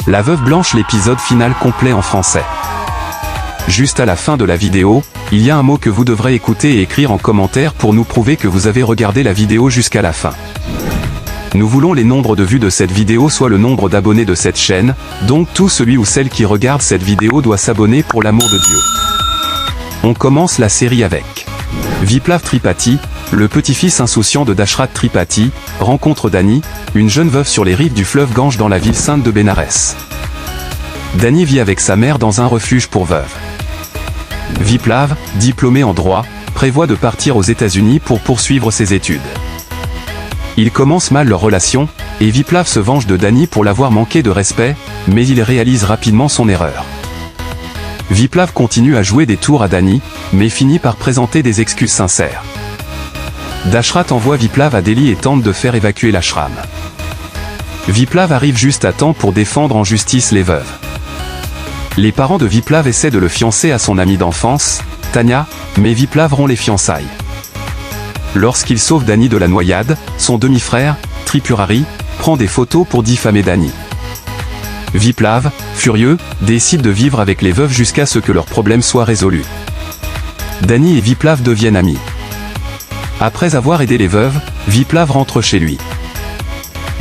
La Veuve Blanche, l'épisode final complet en français. Juste à la fin de la vidéo, il y a un mot que vous devrez écouter et écrire en commentaire pour nous prouver que vous avez regardé la vidéo jusqu'à la fin. Nous voulons les nombres de vues de cette vidéo soit le nombre d'abonnés de cette chaîne, donc tout celui ou celle qui regarde cette vidéo doit s'abonner pour l'amour de Dieu. On commence la série avec Viplav Tripathi, le petit-fils insouciant de Dashrath Tripathi, rencontre Dani, une jeune veuve sur les rives du fleuve Gange dans la ville sainte de Bénarès. Dani vit avec sa mère dans un refuge pour veuves. Viplav, diplômé en droit, prévoit de partir aux États-Unis pour poursuivre ses études. Ils commencent mal leur relation, et Viplav se venge de Dani pour l'avoir manqué de respect, mais il réalise rapidement son erreur. Viplav continue à jouer des tours à Dani, mais finit par présenter des excuses sincères. Dashrath envoie Viplav à Delhi et tente de faire évacuer l'ashram. Viplav arrive juste à temps pour défendre en justice les veuves. Les parents de Viplav essaient de le fiancer à son amie d'enfance, Tanya, mais Viplav rompt les fiançailles. Lorsqu'il sauve Dani de la noyade, son demi-frère, Tripurari, prend des photos pour diffamer Dani. Viplav, furieux, décide de vivre avec les veuves jusqu'à ce que leurs problèmes soient résolus. Dani et Viplav deviennent amis. Après avoir aidé les veuves, Viplav rentre chez lui.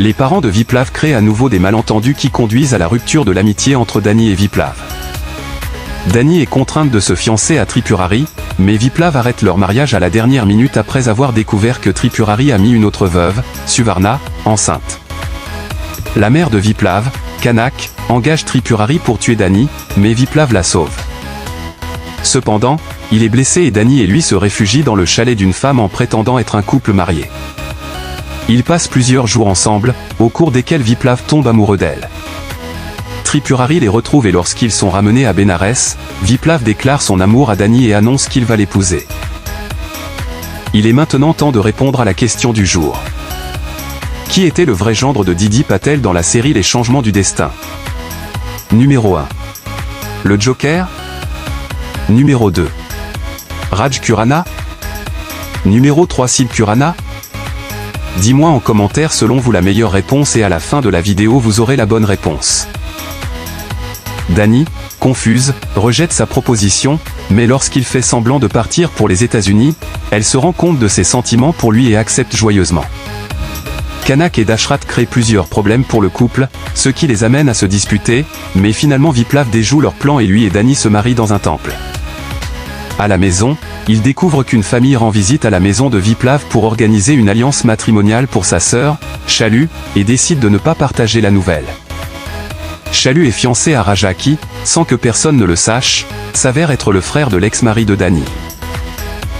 Les parents de Viplav créent à nouveau des malentendus qui conduisent à la rupture de l'amitié entre Dani et Viplav. Dani est contrainte de se fiancer à Tripurari, mais Viplav arrête leur mariage à la dernière minute après avoir découvert que Tripurari a mis une autre veuve, Suvarna, enceinte. La mère de Viplav, Kanak, engage Tripurari pour tuer Dani, mais Viplav la sauve. Cependant, il est blessé et Dani et lui se réfugient dans le chalet d'une femme en prétendant être un couple marié. Ils passent plusieurs jours ensemble, au cours desquels Viplav tombe amoureux d'elle. Tripurari les retrouve et lorsqu'ils sont ramenés à Bénarès, Viplav déclare son amour à Dani et annonce qu'il va l'épouser. Il est maintenant temps de répondre à la question du jour. Qui était le vrai gendre de Didi Patel dans la série Les Changements du Destin? Numéro 1. Le Joker. Numéro 2. Raj Khurana. Numéro 3. Sid Khurana. Dis-moi en commentaire selon vous la meilleure réponse et à la fin de la vidéo vous aurez la bonne réponse. Dani, confuse, rejette sa proposition, mais lorsqu'il fait semblant de partir pour les États-Unis, elle se rend compte de ses sentiments pour lui et accepte joyeusement. Kanak et Dashrath créent plusieurs problèmes pour le couple, ce qui les amène à se disputer, mais finalement Viplav déjoue leur plan et lui et Dani se marient dans un temple. À la maison, ils découvrent qu'une famille rend visite à la maison de Viplav pour organiser une alliance matrimoniale pour sa sœur, Chalu, et décide de ne pas partager la nouvelle. Chalu est fiancé à Raja qui, sans que personne ne le sache, s'avère être le frère de l'ex-mari de Dani.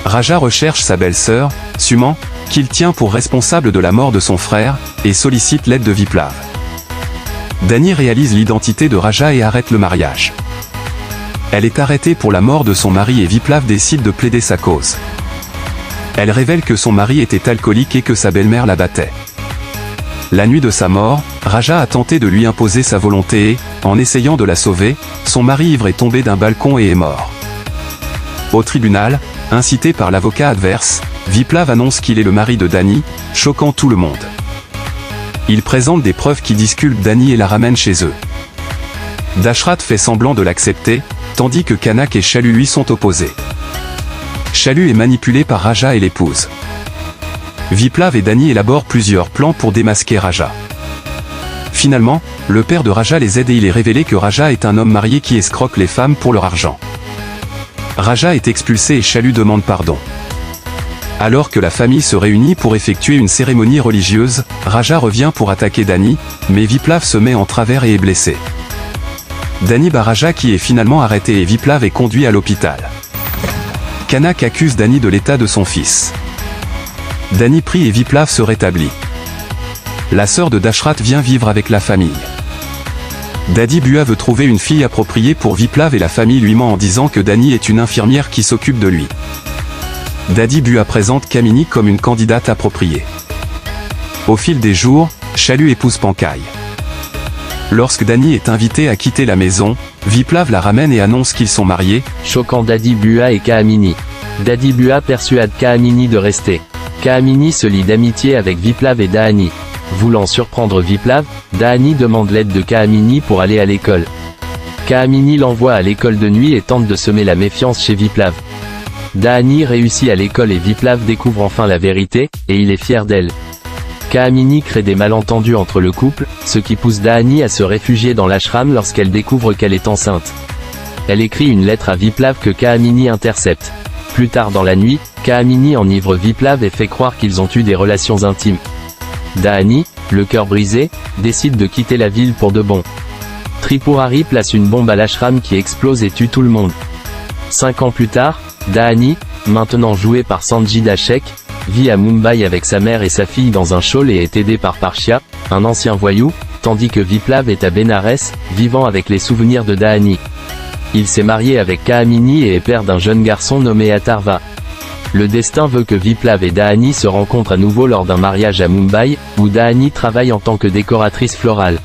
Raja recherche sa belle-sœur, Suman, qu'il tient pour responsable de la mort de son frère, et sollicite l'aide de Viplav. Dani réalise l'identité de Raja et arrête le mariage. Elle est arrêtée pour la mort de son mari et Viplav décide de plaider sa cause. Elle révèle que son mari était alcoolique et que sa belle-mère la battait. La nuit de sa mort, Raja a tenté de lui imposer sa volonté et, en essayant de la sauver, son mari ivre est tombé d'un balcon et est mort. Au tribunal, incité par l'avocat adverse, Viplav annonce qu'il est le mari de Dani, choquant tout le monde. Il présente des preuves qui disculpent Dani et la ramène chez eux. Dashrath fait semblant de l'accepter, tandis que Kanak et Chalu lui sont opposés. Chalu est manipulé par Raja et l'épouse. Viplav et Dani élaborent plusieurs plans pour démasquer Raja. Finalement, le père de Raja les aide et il est révélé que Raja est un homme marié qui escroque les femmes pour leur argent. Raja est expulsé et Chalu demande pardon. Alors que la famille se réunit pour effectuer une cérémonie religieuse, Raja revient pour attaquer Dani, mais Viplav se met en travers et est blessé. Dani bat Raja qui est finalement arrêté et Viplav est conduit à l'hôpital. Kanak accuse Dani de l'état de son fils. Dani prie et Viplav se rétablit. La sœur de Dashrath vient vivre avec la famille. Dadi Bua veut trouver une fille appropriée pour Viplav et la famille lui ment en disant que Dani est une infirmière qui s'occupe de lui. Dadi Bua présente Kamini comme une candidate appropriée. Au fil des jours, Chalu épouse Pankai. Lorsque Dani est invité à quitter la maison, Viplav la ramène et annonce qu'ils sont mariés, choquant Dadi Bua et Kaamini. Dadi Bua persuade Kaamini de rester. Kaamini se lie d'amitié avec Viplav et Dahani. Voulant surprendre Viplav, Dahani demande l'aide de Kaamini pour aller à l'école. Kaamini l'envoie à l'école de nuit et tente de semer la méfiance chez Viplav. Dahani réussit à l'école et Viplav découvre enfin la vérité, et il est fier d'elle. Kaamini crée des malentendus entre le couple, ce qui pousse Dahani à se réfugier dans l'ashram lorsqu'elle découvre qu'elle est enceinte. Elle écrit une lettre à Viplav que Kaamini intercepte. Plus tard dans la nuit, Kaamini enivre Viplav et fait croire qu'ils ont eu des relations intimes. Dahani, le cœur brisé, décide de quitter la ville pour de bon. Tripurari place une bombe à l'ashram qui explose et tue tout le monde. 5 ans plus tard, Dahani, maintenant joué par Sanjida Sheikh, vit à Mumbai avec sa mère et sa fille dans un shawl et est aidé par Parshia, un ancien voyou, tandis que Viplav est à Benares, vivant avec les souvenirs de Dahani. Il s'est marié avec Kaamini et est père d'un jeune garçon nommé Atharva. Le destin veut que Viplav et Dahani se rencontrent à nouveau lors d'un mariage à Mumbai, où Dahani travaille en tant que décoratrice florale.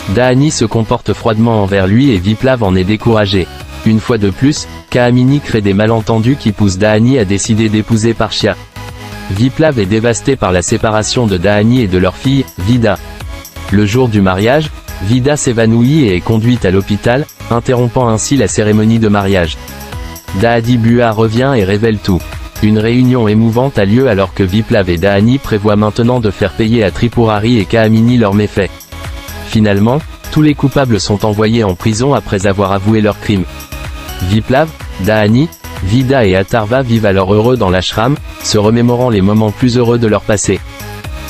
Dahani se comporte froidement envers lui et Viplav en est découragé. Une fois de plus, Kaamini crée des malentendus qui poussent Dahani à décider d'épouser Parshia. Viplav est dévasté par la séparation de Dahani et de leur fille, Vida. Le jour du mariage, Vida s'évanouit et est conduite à l'hôpital, interrompant ainsi la cérémonie de mariage. Dadi Bua revient et révèle tout. Une réunion émouvante a lieu alors que Viplav et Dahani prévoient maintenant de faire payer à Tripurari et Kaamini leurs méfaits. Finalement, tous les coupables sont envoyés en prison après avoir avoué leurs crimes. Viplav, Dahani, Vida et Atharva vivent alors heureux dans l'ashram, se remémorant les moments plus heureux de leur passé.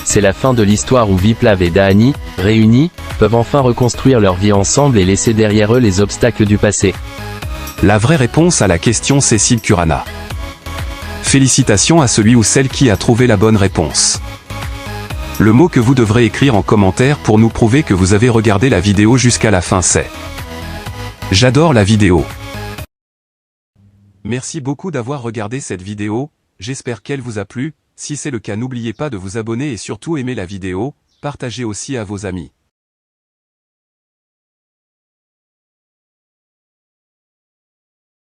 C'est la fin de l'histoire où Viplav et Dahani, réunis, peuvent enfin reconstruire leur vie ensemble et laisser derrière eux les obstacles du passé. La vraie réponse à la question Cécile Curana. Félicitations à celui ou celle qui a trouvé la bonne réponse. Le mot que vous devrez écrire en commentaire pour nous prouver que vous avez regardé la vidéo jusqu'à la fin c'est « J'adore la vidéo ». Merci beaucoup d'avoir regardé cette vidéo, j'espère qu'elle vous a plu, si c'est le cas n'oubliez pas de vous abonner et surtout aimer la vidéo, partagez aussi à vos amis.